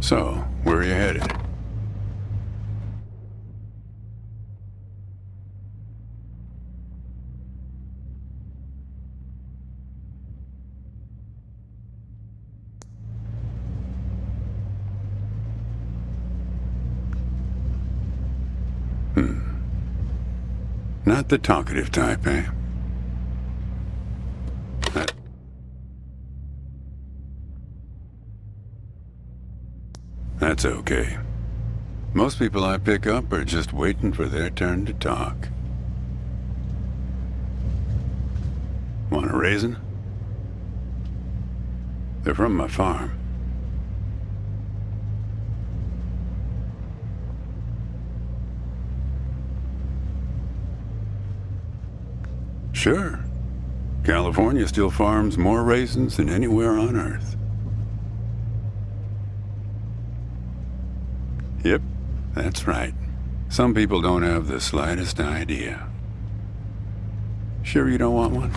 So, where are you headed? Not the talkative type, eh? That's okay. Most people I pick up are just waiting for their turn to talk. Want a raisin? They're from my farm. Sure. California still farms more raisins than anywhere on Earth. Yep, that's right. Some people don't have the slightest idea. Sure you don't want one?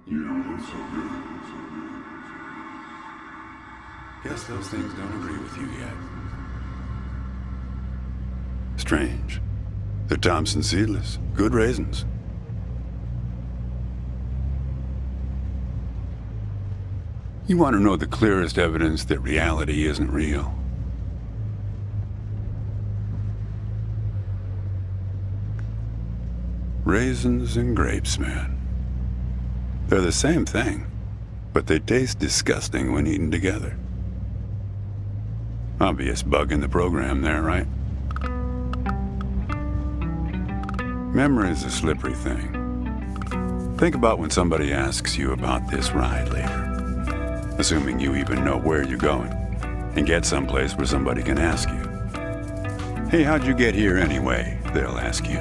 You don't look so good. Guess those things don't agree with you yet. Strange. They're Thompson seedless. Good raisins. You want to know the clearest evidence that reality isn't real? Raisins and grapes, man. They're the same thing, but they taste disgusting when eaten together. Obvious bug in the program there, right? Memory's a slippery thing. Think about when somebody asks you about this ride later, assuming you even know where you're going, and get someplace where somebody can ask you. Hey, how'd you get here anyway? They'll ask you.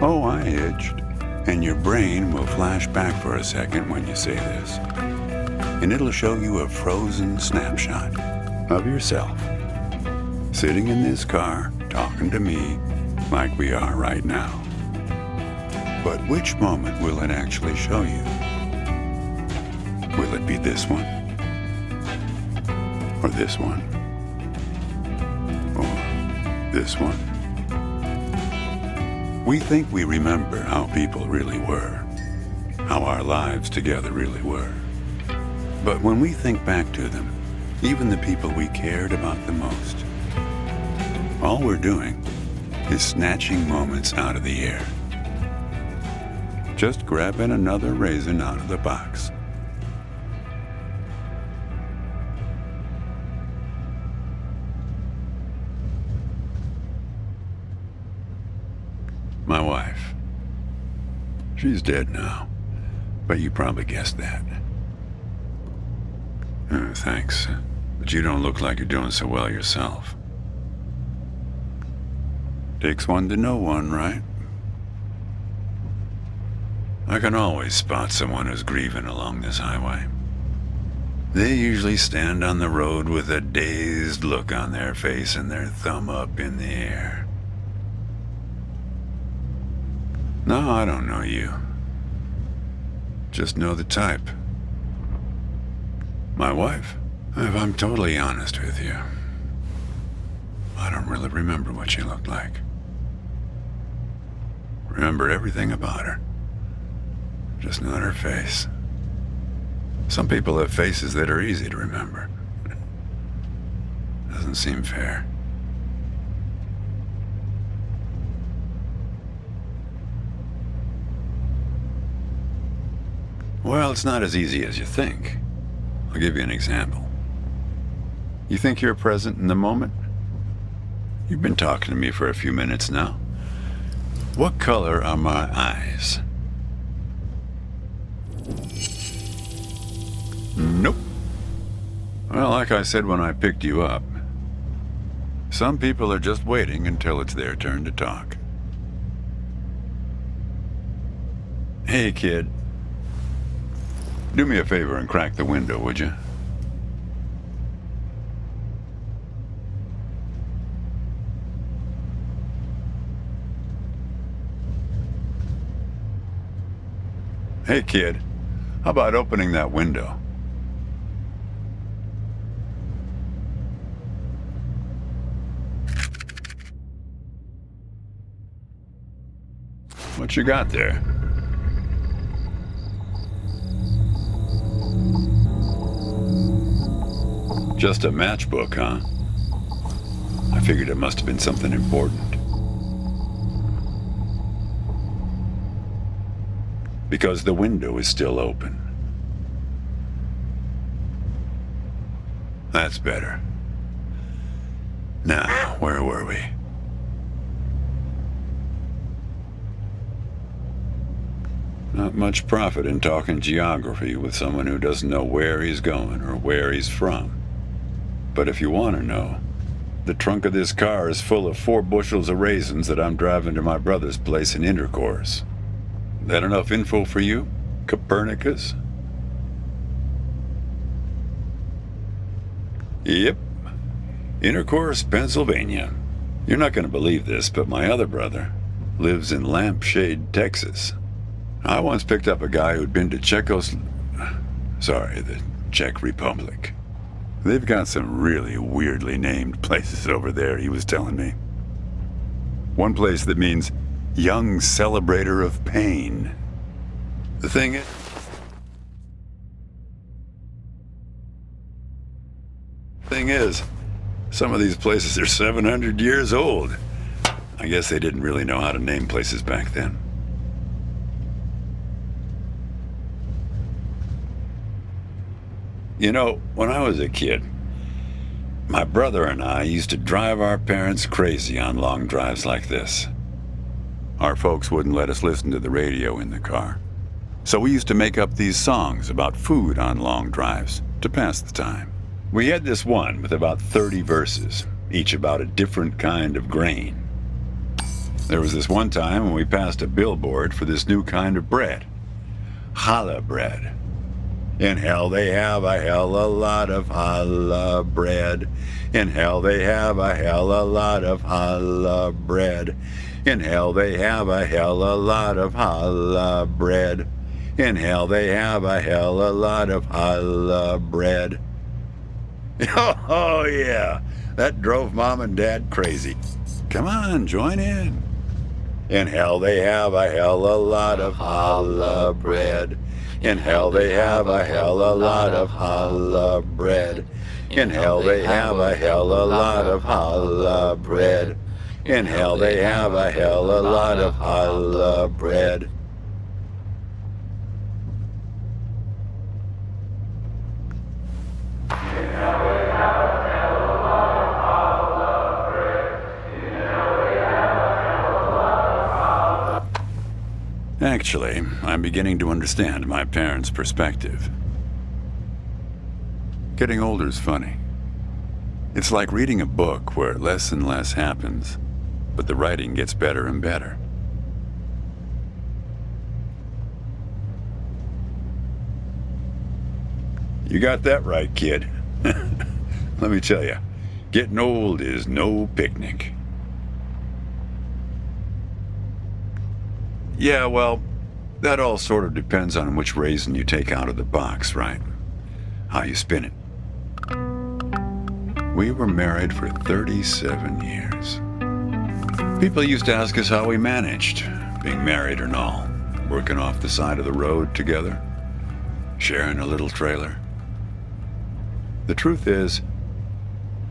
Oh, I hitched. And your brain will flash back for a second when you say this. And it'll show you a frozen snapshot of yourself, sitting in this car, talking to me like we are right now. But which moment will it actually show you? Will it be this one? Or this one? Or this one? We think we remember how people really were, how our lives together really were. But when we think back to them, even the people we cared about the most, all we're doing is snatching moments out of the air. Just grabbing another raisin out of the box. My wife. She's dead now, but you probably guessed that. Thanks, but you don't look like you're doing so well yourself. Takes one to know one, right? I can always spot someone who's grieving along this highway. They usually stand on the road with a dazed look on their face and their thumb up in the air. No, I don't know you. Just know the type. My wife, if I'm totally honest with you, I don't really remember what she looked like. Remember everything about her. Just not her face. Some people have faces that are easy to remember. Doesn't seem fair. Well, it's not as easy as you think. I'll give you an example. You think you're present in the moment? You've been talking to me for a few minutes now. What color are my eyes? Nope. Well, like I said when I picked you up, some people are just waiting until it's their turn to talk. Hey, kid. Do me a favor and crack the window, would you? Hey, kid. How about opening that window? What you got there? Just a matchbook, huh? I figured it must have been something important. Because the window is still open. That's better. Now, where were we? Not much profit in talking geography with someone who doesn't know where he's going or where he's from. But if you want to know, the trunk of this car is full of 4 bushels of raisins that I'm driving to my brother's place in Intercourse. That enough info for you, Copernicus? Yep. Intercourse, Pennsylvania. You're not going to believe this, but my other brother lives in Lampshade, Texas. I once picked up a guy who'd been to the Czech Republic. They've got some really weirdly named places over there, he was telling me. One place that means young celebrator of pain. The thing is, some of these places are 700 years old. I guess they didn't really know how to name places back then. You know, when I was a kid, my brother and I used to drive our parents crazy on long drives like this. Our folks wouldn't let us listen to the radio in the car. So we used to make up these songs about food on long drives to pass the time. We had this one with about 30 verses, each about a different kind of grain. There was this one time when we passed a billboard for this new kind of bread, challah bread. In hell they have a hell a lot of challah bread. In hell they have a hell a lot of challah bread. In hell they have a hell a lot of challah bread. In hell they have a hell a lot of challah bread. Oh yeah, that drove Mom and Dad crazy. Come on, join in. In hell they have a hell a lot of challah bread. In hell they have a hell a lot of challah bread. In hell they have a hell a lot of challah bread. In hell they have a hell a lot of challah bread. Actually, I'm beginning to understand my parents' perspective. Getting older's funny. It's like reading a book where less and less happens, but the writing gets better and better. You got that right, kid. Let me tell you, getting old is no picnic. Yeah, well, that all sort of depends on which raisin you take out of the box, right? How you spin it. We were married for 37 years. People used to ask us how we managed, being married and all, working off the side of the road together, sharing a little trailer. The truth is,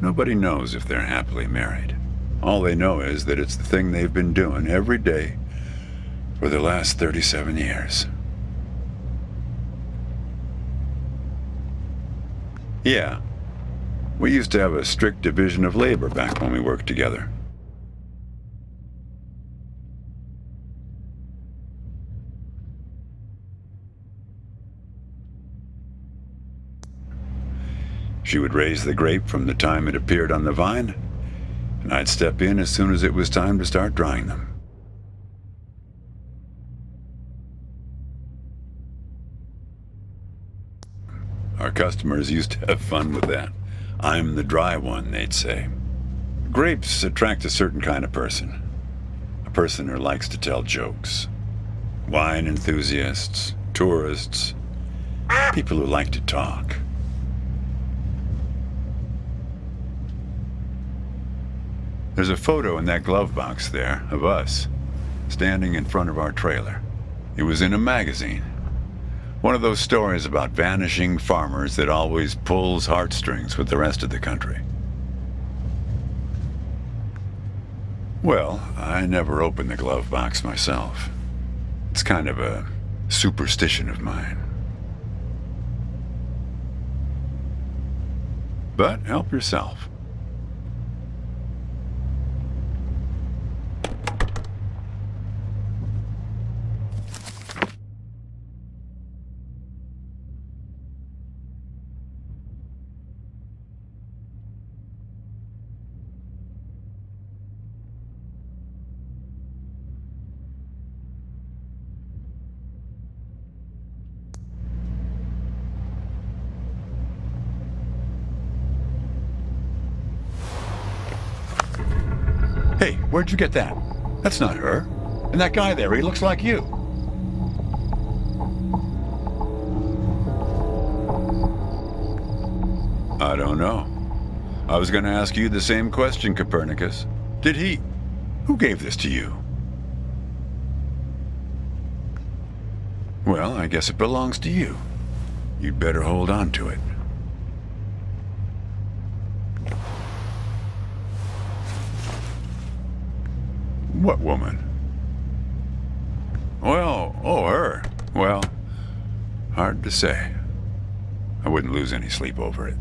nobody knows if they're happily married. All they know is that it's the thing they've been doing every day for the last 37 years. Yeah, we used to have a strict division of labor back when we worked together. She would raise the grape from the time it appeared on the vine, and I'd step in as soon as it was time to start drying them. Our customers used to have fun with that. "I'm the dry one," they'd say. Grapes attract a certain kind of person. A person who likes to tell jokes. Wine enthusiasts, tourists, people who like to talk. There's a photo in that glove box there of us, standing in front of our trailer. It was in a magazine. One of those stories about vanishing farmers that always pulls heartstrings with the rest of the country. Well, I never opened the glove box myself. It's kind of a superstition of mine. But help yourself. Hey, where'd you get that? That's not her. And that guy there, he looks like you. I don't know. I was going to ask you the same question, Copernicus. Who gave this to you? Well, I guess it belongs to you. You'd better hold on to it. What woman? Well, her. Well, hard to say. I wouldn't lose any sleep over it.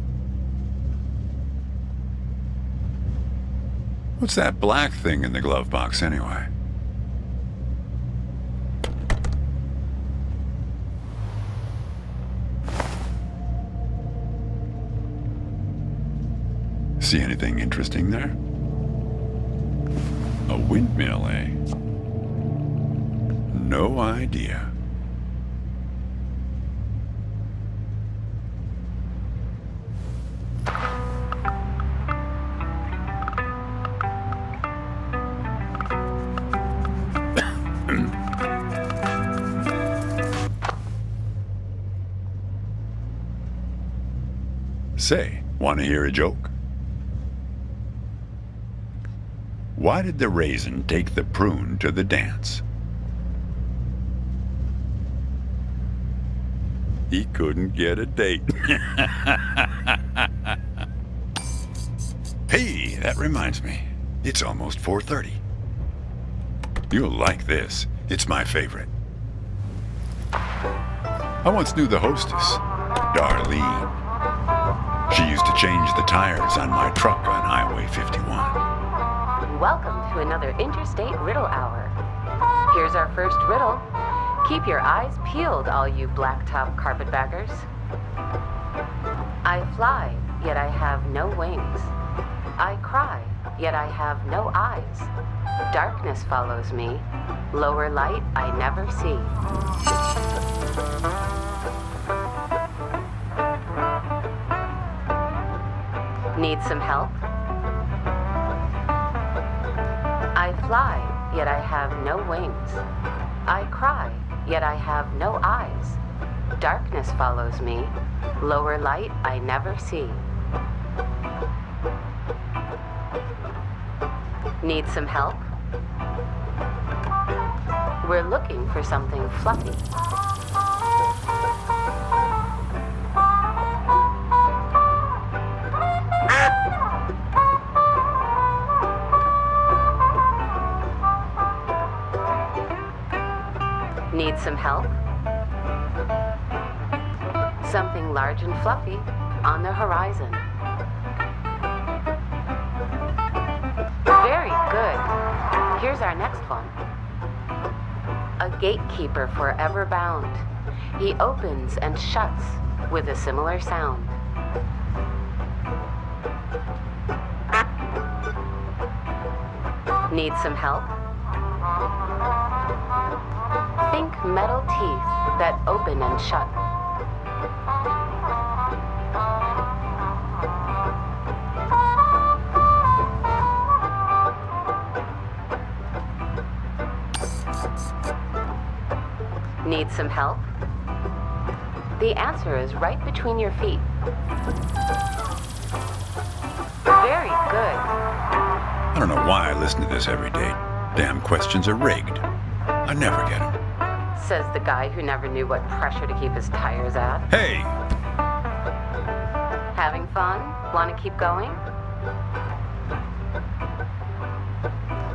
What's that black thing in the glove box anyway? See anything interesting there? A windmill, eh? No idea. Say, want to hear a joke? Why did the raisin take the prune to the dance? He couldn't get a date. Hey, that reminds me. It's almost 4:30. You'll like this. It's my favorite. I once knew the hostess, Darlene. She used to change the tires on my truck on Highway 51. Welcome to another Interstate Riddle Hour. Here's our first riddle. Keep your eyes peeled, all you blacktop carpetbaggers. I fly, yet I have no wings. I cry, yet I have no eyes. Darkness follows me. Lower light I never see. Need some help? I fly, yet I have no wings. I cry, yet I have no eyes. Darkness follows me. Lower light I never see. Need some help? We're looking for something fluffy. Need some help? Something large and fluffy on the horizon. Very good. Here's our next one. A gatekeeper forever bound. He opens and shuts with a similar sound. Need some help? Think metal teeth that open and shut. Need some help? The answer is right between your feet. Very good. I don't know why I listen to this every day. Damn questions are rigged. I never get them. Says the guy who never knew what pressure to keep his tires at. Hey! Having fun? Want to keep going?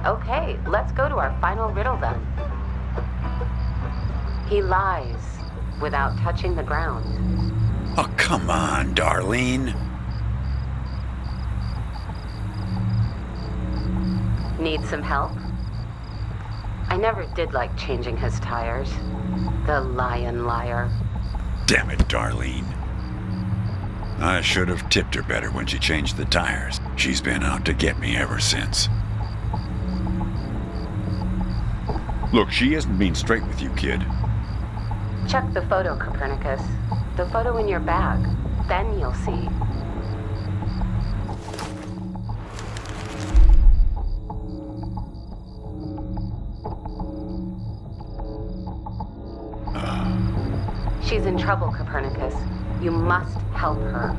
Okay, let's go to our final riddle then. He lies without touching the ground. Oh, come on, Darlene. Need some help? I never did like changing his tires. The lion liar. Damn it, Darlene. I should have tipped her better when she changed the tires. She's been out to get me ever since. Look, she isn't being straight with you, kid. Check the photo, Copernicus. The photo in your bag. Then you'll see. She's in trouble, Copernicus. You must help her.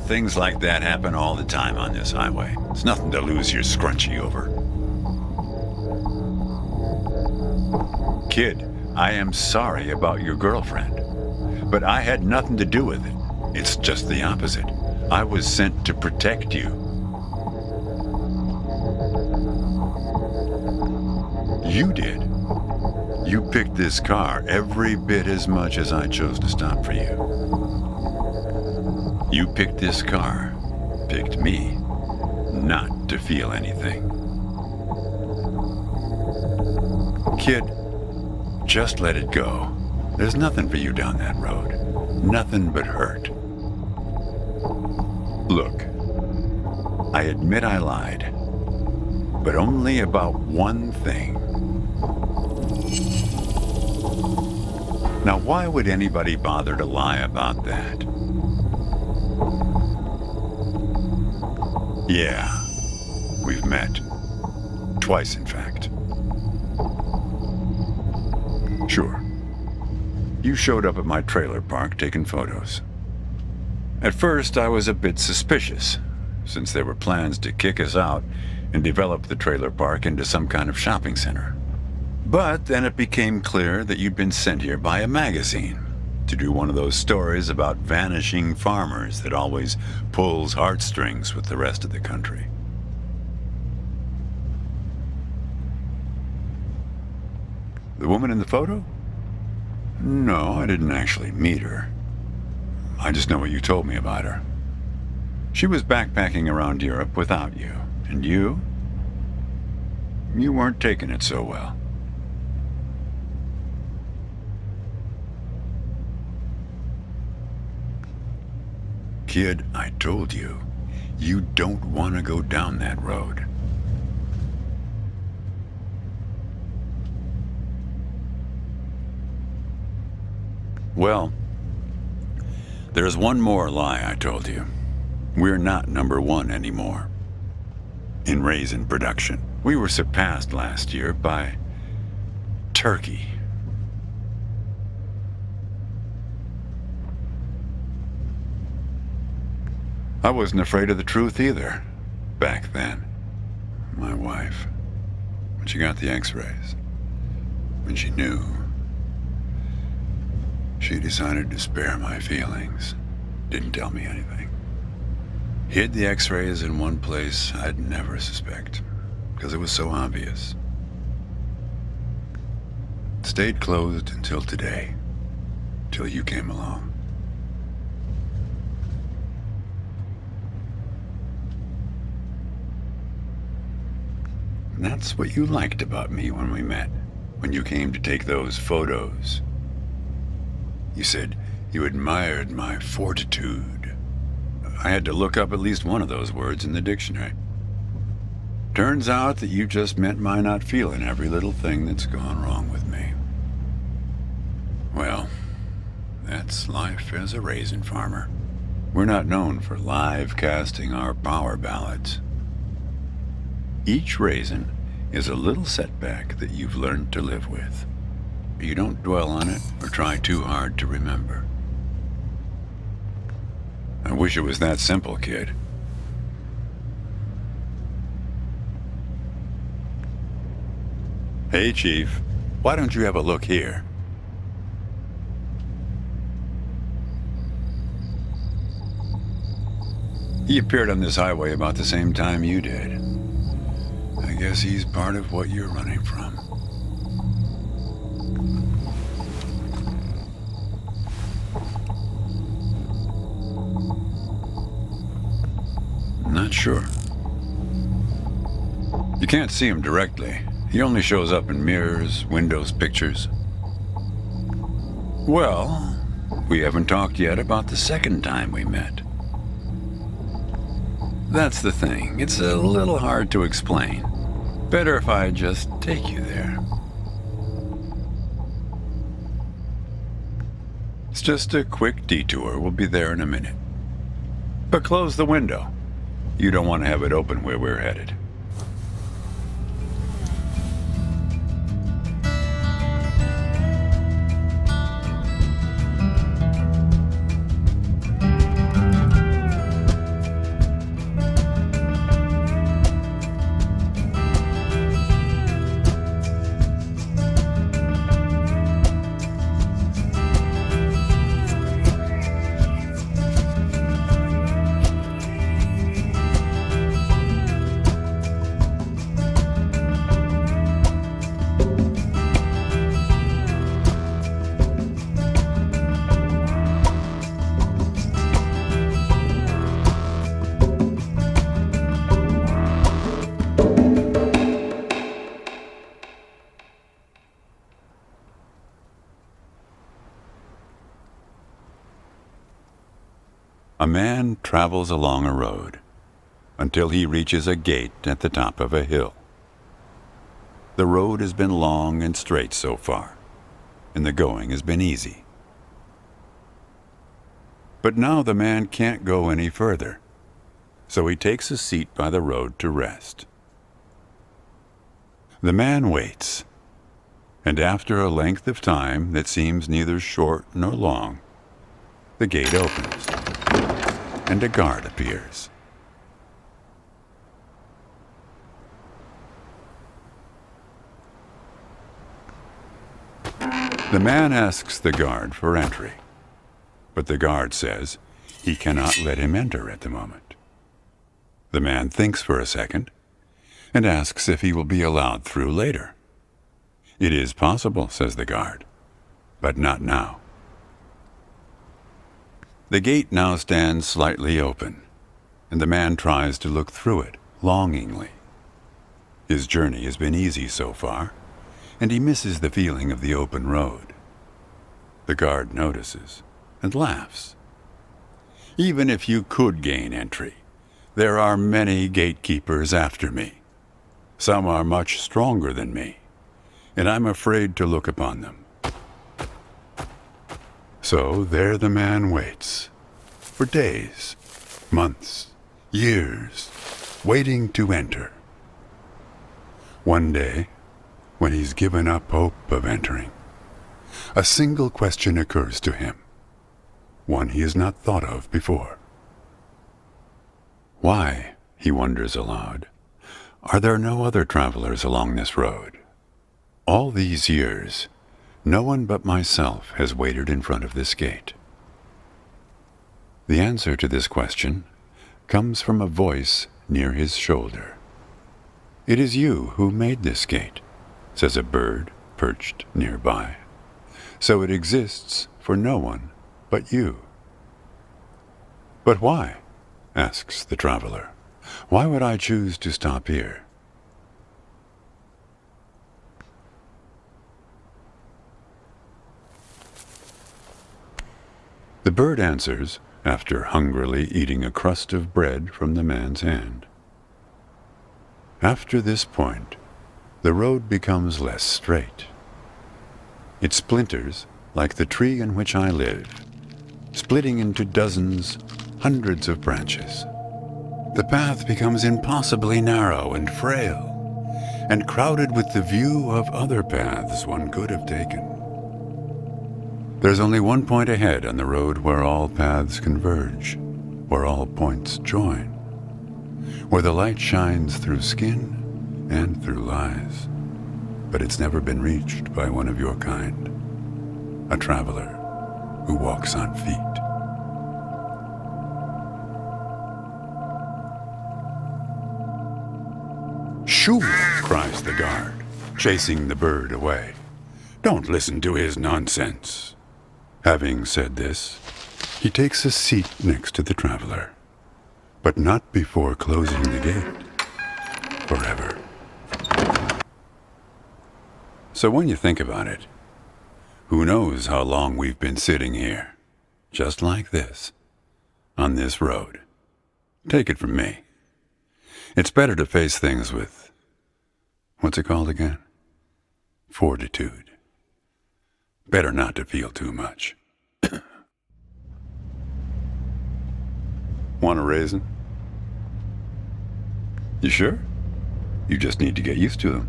Things like that happen all the time on this highway. It's nothing to lose your scrunchie over. Kid, I am sorry about your girlfriend, but I had nothing to do with it. It's just the opposite. I was sent to protect you. You did. You picked this car every bit as much as I chose to stop for you. You picked this car, picked me, not to feel anything. Kid, just let it go. There's nothing for you down that road. Nothing but hurt. Look, I admit I lied, but only about one thing. Now, why would anybody bother to lie about that? Yeah, we've met. Twice, in fact. Sure. You showed up at my trailer park taking photos. At first, I was a bit suspicious, since there were plans to kick us out and develop the trailer park into some kind of shopping center. But then it became clear that you'd been sent here by a magazine to do one of those stories about vanishing farmers that always pulls heartstrings with the rest of the country. The woman in the photo? No, I didn't actually meet her. I just know what you told me about her. She was backpacking around Europe without you. And you? You weren't taking it so well. Kid, I told you, you don't want to go down that road. Well, there's one more lie I told you. We're not number one anymore. In raisin production. We were surpassed last year by turkey. I wasn't afraid of the truth either, back then. My wife, when she got the x-rays, when she knew, she decided to spare my feelings. Didn't tell me anything. Hid the x-rays in one place I'd never suspect, because it was so obvious. Stayed closed until today, till you came along. That's what you liked about me when we met, when you came to take those photos. You said you admired my fortitude. I had to look up at least one of those words in the dictionary. Turns out that you just meant my not feeling every little thing that's gone wrong with me. Well, that's life as a raisin farmer. We're not known for live casting our power ballads. Each raisin is a little setback that you've learned to live with. You don't dwell on it or try too hard to remember. I wish it was that simple, kid. Hey, Chief. Why don't you have a look here? He appeared on this highway about the same time you did. I guess he's part of what you're running from. Not sure. You can't see him directly. He only shows up in mirrors, windows, pictures. Well, we haven't talked yet about the second time we met. That's the thing. It's a little hard to explain. Better if I just take you there. It's just a quick detour. We'll be there in a minute. But close the window. You don't want to have it open where we're headed. A man travels along a road until he reaches a gate at the top of a hill. The road has been long and straight so far, and the going has been easy. But now the man can't go any further, so he takes a seat by the road to rest. The man waits, and after a length of time that seems neither short nor long, the gate opens, and a guard appears. The man asks the guard for entry, but the guard says he cannot let him enter at the moment. The man thinks for a second and asks if he will be allowed through later. It is possible, says the guard, but not now. The gate now stands slightly open, and the man tries to look through it longingly. His journey has been easy so far, and he misses the feeling of the open road. The guard notices and laughs. Even if you could gain entry, there are many gatekeepers after me. Some are much stronger than me, and I'm afraid to look upon them. So there the man waits, for days, months, years, waiting to enter. One day, when he's given up hope of entering, a single question occurs to him, one he has not thought of before. Why, he wonders aloud, are there no other travelers along this road? All these years, no one but myself has waited in front of this gate. The answer to this question comes from a voice near his shoulder. It is you who made this gate, says a bird perched nearby. So it exists for no one but you. But why? Asks the traveler. Why would I choose to stop here? The bird answers after hungrily eating a crust of bread from the man's hand. After this point, the road becomes less straight. It splinters like the tree in which I live, splitting into dozens, hundreds of branches. The path becomes impossibly narrow and frail, and crowded with the view of other paths one could have taken. There's only one point ahead on the road where all paths converge, where all points join, where the light shines through skin and through lies. But it's never been reached by one of your kind, a traveler who walks on feet. "Shoo!" cries the guard, chasing the bird away. "Don't listen to his nonsense." Having said this, he takes a seat next to the traveler, but not before closing the gate forever. So when you think about it, who knows how long we've been sitting here, just like this, on this road. Take it from me. It's better to face things with, what's it called again? Fortitude. Better not to feel too much. Want a raisin? You sure? You just need to get used to them.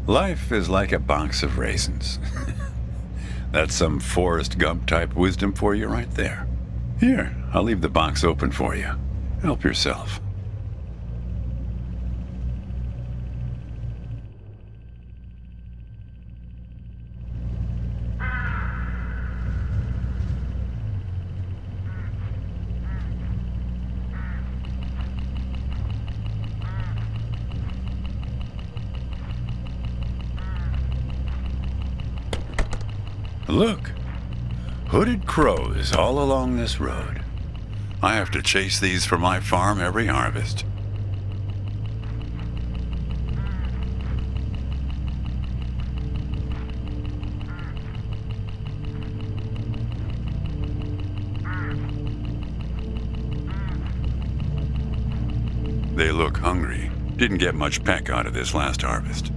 Life is like a box of raisins. That's some Forrest Gump type wisdom for you right there. Here, I'll leave the box open for you. Help yourself. Look, hooded crows all along this road. I have to chase these for my farm every harvest. They look hungry. Didn't get much peck out of this last harvest.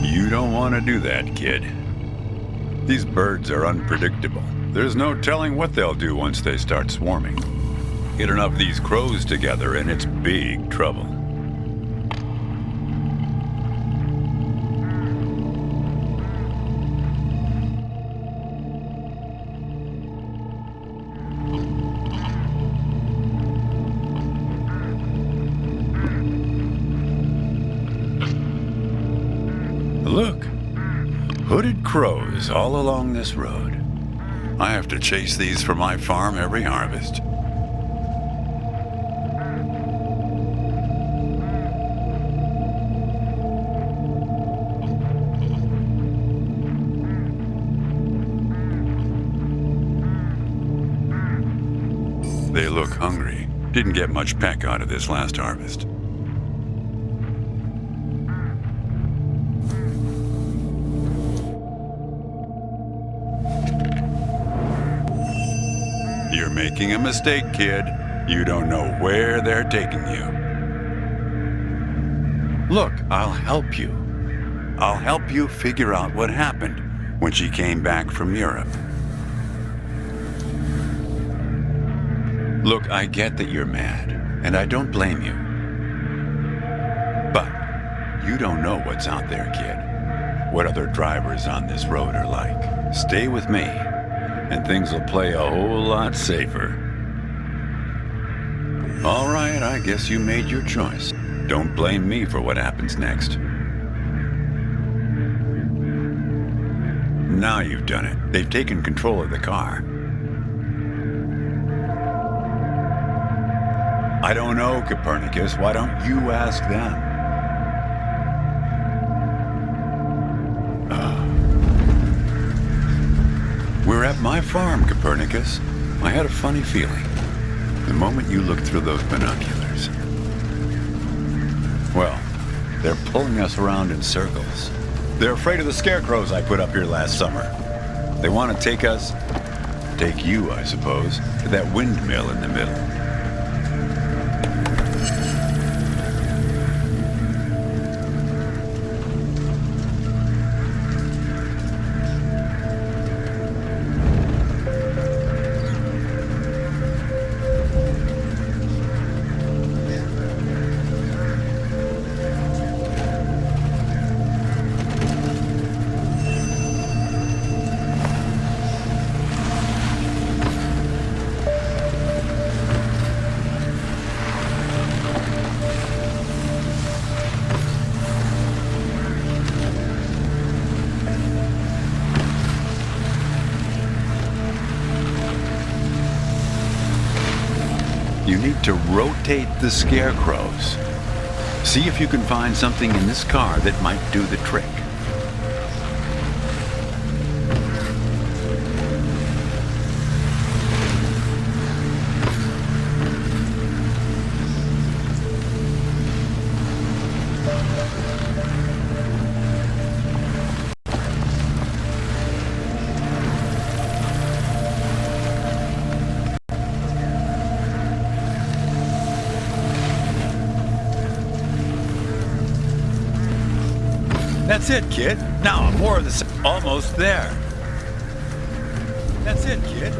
You don't want to do that, kid. These birds are unpredictable. There's no telling what they'll do once they start swarming. Get enough of these crows together and it's big trouble. Look, hooded crows all along this road. I have to chase these for my farm every harvest. They look hungry. Didn't get much peck out of this last harvest. You're making a mistake, kid. You don't know where they're taking you. Look, I'll help you. I'll help you figure out what happened when she came back from Europe. Look, I get that you're mad, and I don't blame you. But you don't know what's out there, kid. What other drivers on this road are like. Stay with me, and things will play a whole lot safer. All right, I guess you made your choice. Don't blame me for what happens next. Now you've done it. They've taken control of the car. I don't know, Copernicus. Why don't you ask them? We're at my farm, Copernicus. I had a funny feeling the moment you looked through those binoculars. Well, they're pulling us around in circles. They're afraid of the scarecrows I put up here last summer. They want to take you, I suppose, to that windmill in the middle. You need to rotate the scarecrows. See if you can find something in this car that might do the trick. That's it, kid. Now, more of the... Almost there. That's it, kid.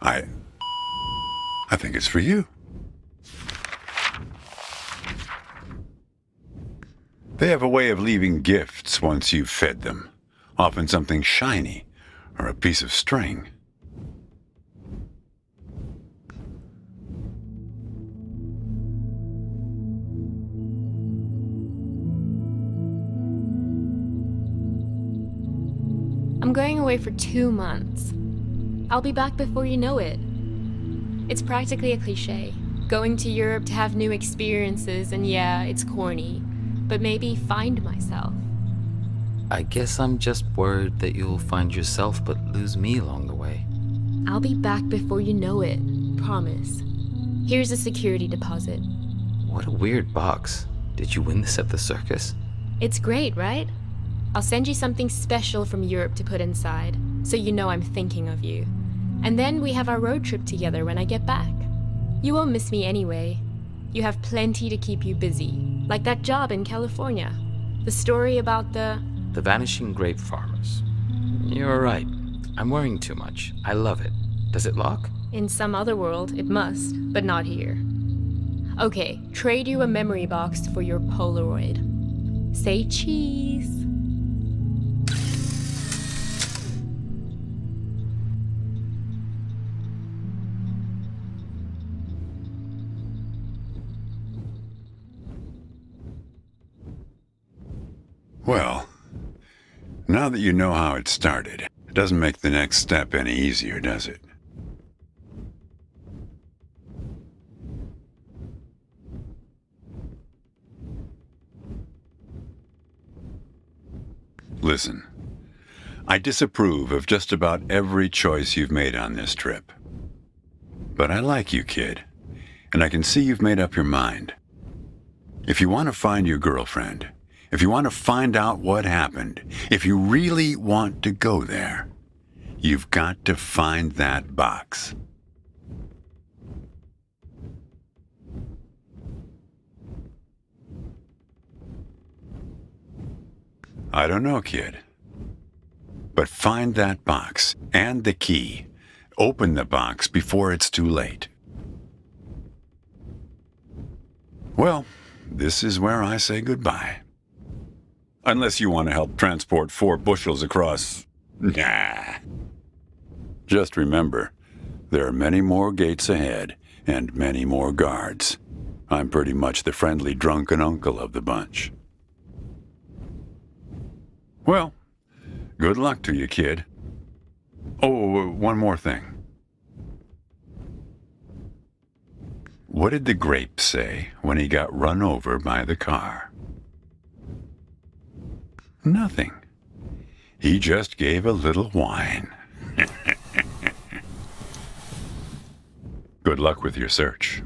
I think it's for you. They have a way of leaving gifts once you've fed them. Often something shiny or a piece of string. I'm going away for 2 months. I'll be back before you know it. It's practically a cliche. Going to Europe to have new experiences, and yeah, it's corny, but maybe find myself. I guess I'm just worried that you'll find yourself but lose me along the way. I'll be back before you know it. Promise. Here's a security deposit. What a weird box. Did you win this at the circus? It's great, right? I'll send you something special from Europe to put inside, so you know I'm thinking of you. And then we have our road trip together when I get back. You won't miss me anyway. You have plenty to keep you busy, like that job in California. The story about the vanishing grape farmers. You're right. I'm worrying too much. I love it. Does it lock? In some other world, it must, but not here. Okay, trade you a memory box for your Polaroid. Say cheese. Well, now that you know how it started, it doesn't make the next step any easier, does it? Listen, I disapprove of just about every choice you've made on this trip. But I like you, kid, and I can see you've made up your mind. If you want to find your girlfriend, if you want to find out what happened, if you really want to go there, you've got to find that box. I don't know, kid. But find that box and the key. Open the box before it's too late. Well, this is where I say goodbye. Unless you want to help transport 4 bushels across... Nah. Just remember, there are many more gates ahead, and many more guards. I'm pretty much the friendly drunken uncle of the bunch. Well, good luck to you, kid. Oh, one more thing. What did the grape say when he got run over by the car? Nothing. He just gave a little whine. Good luck with your search.